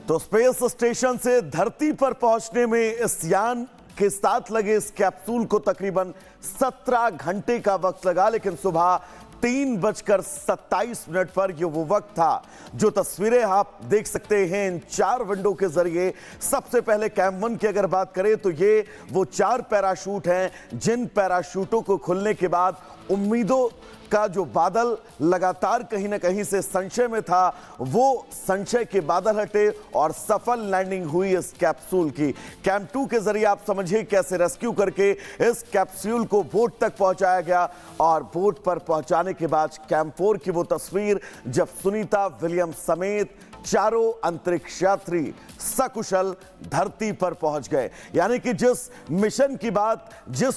तो space station से धरती पर पहुंचने में इस यान के साथ लगे इस कैप्सूल को तकरीबन 17 घंटे का वक्त लगा, लेकिन सुबह 3:27 पर यह वो वक्त था जो तस्वीरें आप देख सकते हैं इन 4 विंडो के जरिए। सबसे पहले कैम 1 की अगर बात करें तो ये वो 4 पैराशूट हैं जिन पैराशूटों को खुलने के बाद उम्मीदों का जो बादल लगातार कहीं ना कहीं से संशय में था, वो संशय के बादल हटे और सफल लैंडिंग हुई इस कैप्सूल की। कैम 2 के जरिए आप समझिए कैसे रेस्क्यू करके इस कैप्सूल को बोट तक पहुंचाया गया और बोट पर पहुंचाने के बाद कैम 4 की वो तस्वीर जब सुनीता विलियम्स समेत चारों अंतरिक्ष यात्री सकुशल धरती पर पहुंच गए। यानी कि जिस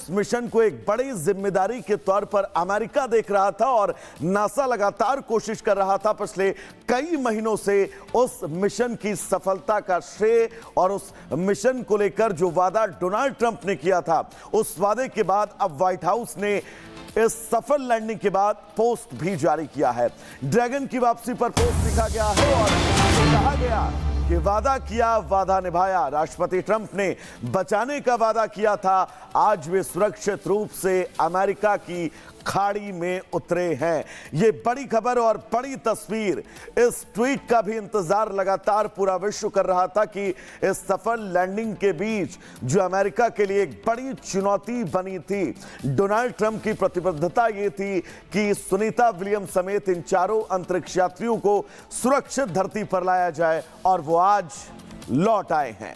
मिशन को एक बड़ी जिम्मेदारी के तौर पर अमेरिका देख रहा था और नासा लगातार कोशिश कर रहा था पिछले कई महीनों से, उस मिशन की सफलता का श्रेय और उस मिशन को लेकर जो वादा डोनाल्ड ट्रंप ने किया था, उस वादे के बाद अब व्हाइट हाउस ने इस सफल लैंडिंग के बाद पोस्ट भी जारी किया है। ड्रैगन की वापसी पर पोस्ट लिखा गया है और कहा गया कि वादा किया, वादा निभाया। राष्ट्रपति ट्रंप ने बचाने का वादा किया था, आज वे सुरक्षित रूप से अमेरिका की खाड़ी में उतरे हैं। ये बड़ी खबर और बड़ी तस्वीर, इस ट्वीट का भी इंतजार लगातार पूरा विश्व कर रहा था कि इस सफल लैंडिंग के बीच जो अमेरिका के लिए एक बड़ी चुनौती बनी थी, डोनाल्ड ट्रंप की प्रतिबद्धता ये थी कि सुनीता विलियम्स समेत इन चारों अंतरिक्ष यात्रियों को सुरक्षित धरती पर लाया जाए और वो आज लौट आए हैं।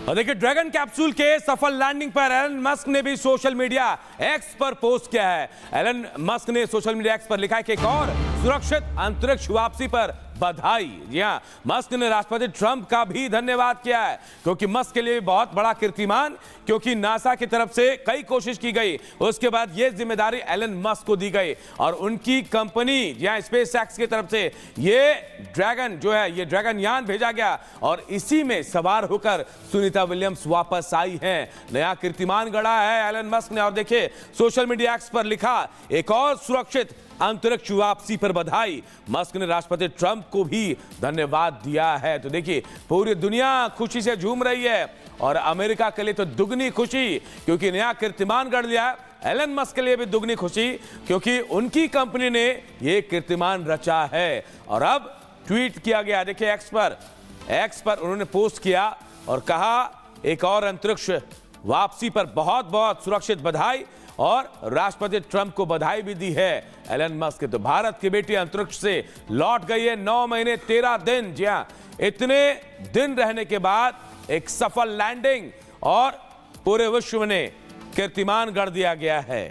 और देखिए, ड्रैगन कैप्सूल के सफल लैंडिंग पर एलन मस्क ने भी सोशल मीडिया एक्स पर पोस्ट किया है। एलन मस्क ने सोशल मीडिया एक्स पर लिखा है कि एक और सुरक्षित अंतरिक्ष वापसी पर बधाई। जी हां, मस्क ने राष्ट्रपति ट्रंप का भी धन्यवाद किया है, क्योंकि मस्क के लिए बहुत बड़ा कीर्तिमान, क्योंकि नासा की तरफ से कई कोशिश की गई, उसके बाद यह जिम्मेदारी एलन मस्क को दी गई और उनकी कंपनी या स्पेस एक्स की तरफ से ये ड्रैगन जो है, ये ड्रैगन यान भेजा गया और इसी में सवार होकर सुनीता विलियम्स वापस आई हैं। नया कीर्तिमान गढ़ा है एलन मस्क ने। और देखिए, सोशल मीडिया एक्स पर लिखा, एक और सुरक्षित अंतरिक्ष वापसी पर बधाई। मस्क ने राष्ट्रपति ट्रंप को भी धन्यवाद दिया है। तो देखिए, पूरी दुनिया खुशी से झूम रही है और अमेरिका के लिए तो दुगनी खुशी, क्योंकि नया कीर्तिमान गढ़ लिया। एलन मस्क के लिए भी दुगनी खुशी, क्योंकि उनकी कंपनी ने यह कीर्तिमान रचा है। और अब ट्वीट किया गया, देखिए एक्स पर उन्होंने पोस्ट किया और कहा, एक और अंतरिक्ष वापसी पर बहुत बहुत सुरक्षित बधाई, और राष्ट्रपति ट्रंप को बधाई भी दी है एलन मस्क। तो भारत की बेटी अंतरिक्ष से लौट गई है 9 महीने 13 दिन। जी हां, इतने दिन रहने के बाद एक सफल लैंडिंग और पूरे विश्व ने कीर्तिमान गढ़ दिया गया है।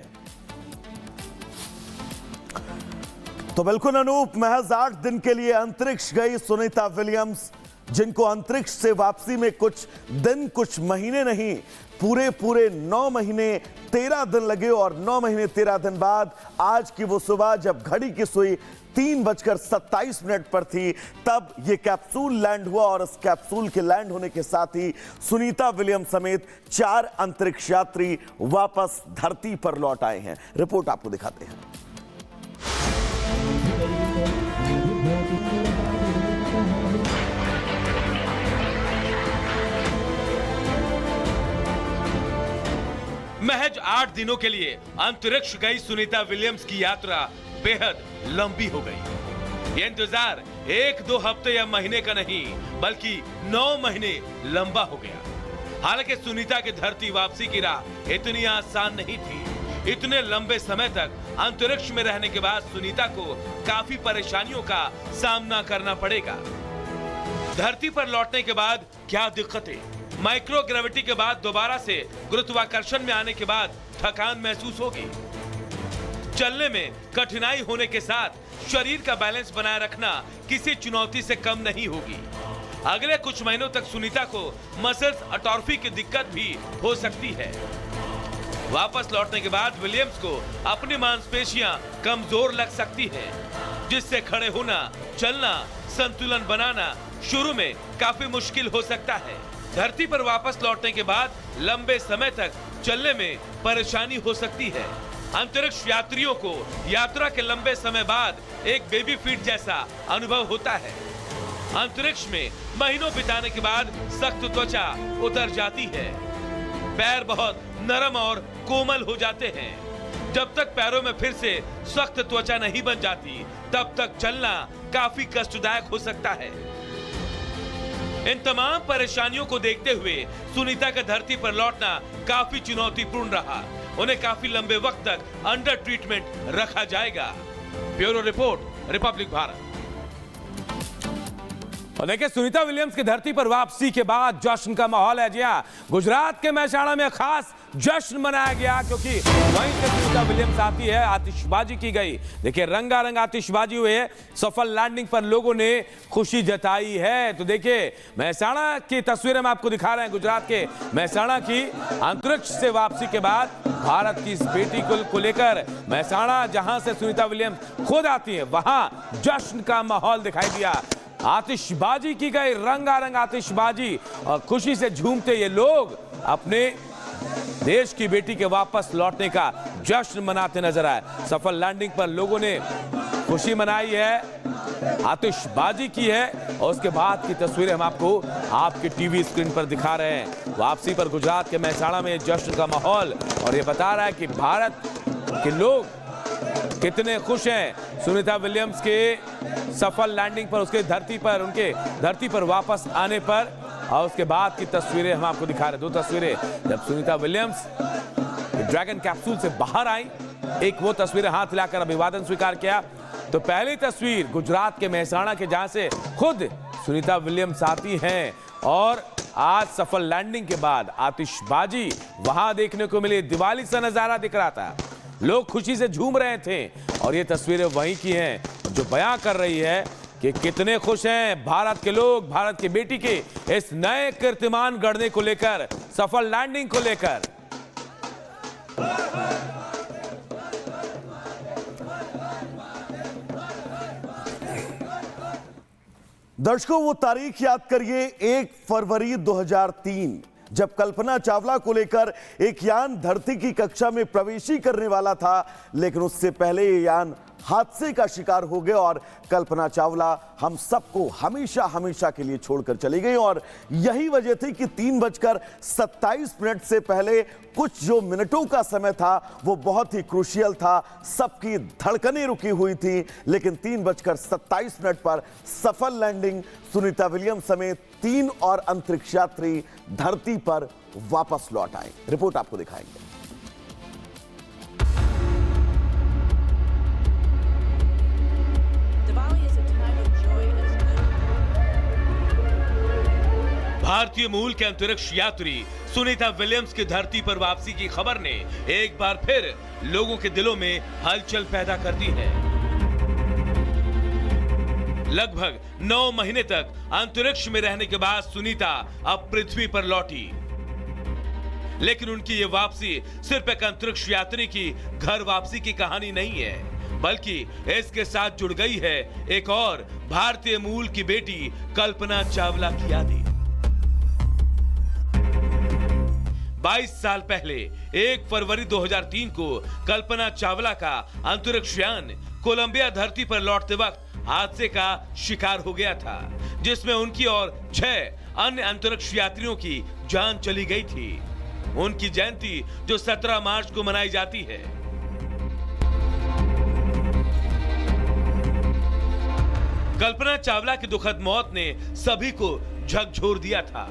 तो बिल्कुल अनूप, महज 8 दिन के लिए अंतरिक्ष गई सुनीता विलियम्स, जिनको अंतरिक्ष से वापसी में कुछ दिन कुछ महीने नहीं, पूरे 9 महीने 13 दिन लगे और 9 महीने 13 दिन बाद आज की वो सुबह जब घड़ी की सुई 3:27 पर थी, तब ये कैप्सूल लैंड हुआ और इस कैप्सूल के लैंड होने के साथ ही सुनीता विलियम्स समेत 4 अंतरिक्ष यात्री वापस धरती पर लौट आए हैं। रिपोर्ट आपको दिखाते हैं। महज 8 दिनों के लिए अंतरिक्ष गई सुनीता विलियम्स की यात्रा बेहद लंबी हो गई। ये इंतजार 1-2 हफ्ते या महीने का नहीं, बल्कि 9 महीने लंबा हो गया। हालांकि सुनीता की धरती वापसी की राह इतनी आसान नहीं थी। इतने लंबे समय तक अंतरिक्ष में रहने के बाद सुनीता को काफी परेशानियों का सामना करना पड़ेगा। धरती पर लौटने के बाद क्या दिक्कतें, माइक्रो ग्रेविटी के बाद दोबारा से गुरुत्वाकर्षण में आने के बाद थकान महसूस होगी, चलने में कठिनाई होने के साथ शरीर का बैलेंस बनाए रखना किसी चुनौती से कम नहीं होगी। अगले कुछ महीनों तक सुनीता को मसल्स अटॉर्फी की दिक्कत भी हो सकती है। वापस लौटने के बाद विलियम्स को अपनी मांसपेशियां कमजोर लग सकती हैं, जिससे खड़े होना, चलना, संतुलन बनाना शुरू में काफी मुश्किल हो सकता है। धरती पर वापस लौटने के बाद लंबे समय तक चलने में परेशानी हो सकती है। अंतरिक्ष यात्रियों को यात्रा के लंबे समय बाद एक बेबी फीट जैसा अनुभव होता है। अंतरिक्ष में महीनों बिताने के बाद सख्त त्वचा उतर जाती है, पैर बहुत नरम और कोमल हो जाते हैं। जब तक पैरों में फिर से सख्त त्वचा नहीं बन जाती, तब तक चलना काफी कष्टदायक हो सकता है। इन तमाम परेशानियों को देखते हुए सुनीता का धरती पर लौटना काफी चुनौतीपूर्ण रहा। उन्हें काफी लंबे वक्त तक अंडर ट्रीटमेंट रखा जाएगा। Bureau report, Republic Bharat. और देखिए, सुनीता विलियम्स की धरती पर वापसी के बाद जश्न का माहौल है। जी हां, गुजरात के मेहसाणा में खास जश्न मनाया गया, क्योंकि वहीं से सुनीता विलियम्स आती है। आतिशबाजी की गई। देखिए, रंगारंग आतिशबाजी हुई है। सफल लैंडिंग पर लोगों ने खुशी जताई है। तो देखिए, मेहसाणा की तस्वीरें हम आपको दिखा रहे हैं, गुजरात के मेहसाणा की। अंतरिक्ष से वापसी के बाद भारत की इस बेटी को लेकर मेहसाणा, जहां से सुनीता विलियम्स खुद आती है, वहां जश्न का माहौल दिखाई दिया। आतिशबाजी की गई, रंगारंग आतिशबाजी, और खुशी से झूमते ये लोग अपने देश की बेटी के वापस लौटने का जश्न मनाते नजर आए। सफल लैंडिंग पर लोगों ने खुशी मनाई है, आतिशबाजी की है, और उसके बाद की तस्वीरें हम आपको आपके टीवी स्क्रीन पर दिखा रहे हैं। वापसी पर गुजरात के मेहसाणा में जश्न का माहौल, और ये बता रहा है कि भारत के लोग कितने खुश हैं सुनीता विलियम्स के सफल लैंडिंग पर, उसके धरती पर, उनके धरती पर वापस आने पर। और उसके बाद की तस्वीरें हम आपको दिखा रहे हैं। 2 तस्वीरें जब सुनीता विलियम्स ड्रैगन कैप्सूल से बाहर आई, एक वो तस्वीरें हाथ हिलाकर अभिवादन स्वीकार किया। तो पहली तस्वीर गुजरात के मेहसाणा के, जहां से खुद सुनीता विलियम्स आती हैं, और आज सफल लैंडिंग के बाद आतिशबाजी वहां देखने को मिली। दिवाली सा नजारा दिख रहा था, लोग खुशी से झूम रहे थे। और ये तस्वीरें वहीं की हैं जो बयां कर रही है कि कितने खुश हैं भारत के लोग, भारत की बेटी के इस नए कीर्तिमान गढ़ने को लेकर, सफल लैंडिंग को लेकर। दर्शकों, वो तारीख याद करिए, 1 फरवरी 2003, जब कल्पना चावला को लेकर एक यान धरती की कक्षा में प्रवेशी करने वाला था, लेकिन उससे पहले ये यान हादसे का शिकार हो गए और कल्पना चावला हम सबको हमेशा हमेशा के लिए छोड़कर चली गई। और यही वजह थी कि 3:27 से पहले कुछ जो मिनटों का समय था वो बहुत ही क्रूशियल था। सबकी धड़कनें रुकी हुई थी, लेकिन 3:27 पर सफल लैंडिंग, सुनीता विलियम्स समेत 3 और अंतरिक्ष यात्री धरती पर वापस लौट आए। रिपोर्ट आपको दिखाएंगे। भारतीय मूल के अंतरिक्ष यात्री सुनीता विलियम्स की धरती पर वापसी की खबर ने एक बार फिर लोगों के दिलों में हलचल पैदा कर दी है। लगभग 9 महीने तक अंतरिक्ष में रहने के बाद सुनीता अब पृथ्वी पर लौटी, लेकिन उनकी ये वापसी सिर्फ एक अंतरिक्ष यात्री की घर वापसी की कहानी नहीं है, बल्कि इसके साथ जुड़ गई है एक और भारतीय मूल की बेटी कल्पना चावला की यादें। 22 साल पहले 1 फरवरी 2003 को कल्पना चावला का अंतरिक्ष यान कोलंबिया धरती पर लौटते वक्त हादसे का शिकार हो गया था, जिसमें उनकी और 6 अन्य अंतरिक्ष यात्रियों की जान चली गई थी। उनकी जयंती जो 17 मार्च को मनाई जाती है। कल्पना चावला की दुखद मौत ने सभी को झकझोर दिया था।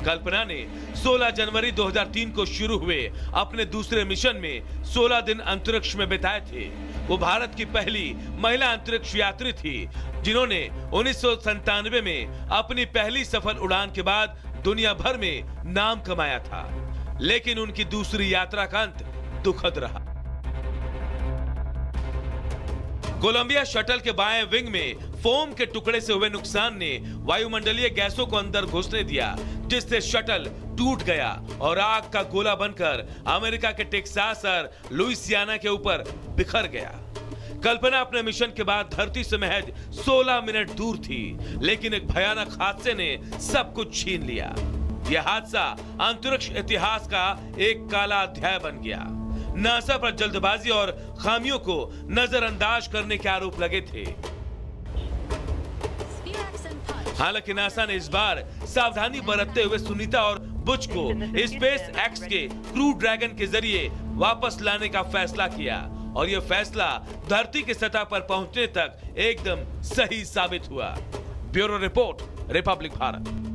कल्पना ने 16 जनवरी 2003 को शुरू हुए अपने दूसरे मिशन में 16 दिन अंतरिक्ष में बिताए थे। वो भारत की पहली महिला अंतरिक्ष यात्री थी, जिन्होंने 1997 में अपनी पहली सफल उड़ान के बाद दुनिया भर में नाम कमाया था। लेकिन उनकी दूसरी यात्रा का अंत दुखद रहा। कोलंबिया शटल के बाएं विंग में फोम के टुकड़े से हुए नुकसान ने वायुमंडलीय गैसों को अंदर घुसने दिया, जिससे शटल टूट गया और आग का गोला बनकर अमेरिका के टेक्सास और लुइसियाना के ऊपर बिखर गया। कल्पना अपने मिशन के बाद धरती से महज 16 मिनट दूर थी, लेकिन एक भयानक हादसे ने सब कुछ छीन लिया। यह हादसा अंतरिक्ष इतिहास का एक काला अध्याय बन गया। नासा पर जल्दबाजी और खामियों को नजरअंदाज करने के आरोप लगे थे। हालांकि नासा ने इस बार सावधानी बरतते हुए सुनीता और बुच को स्पेस एक्स के क्रू ड्रैगन के जरिए वापस लाने का फैसला किया और यह फैसला धरती की सतह पर पहुंचने तक एकदम सही साबित हुआ। Bureau report, Republic Bharat.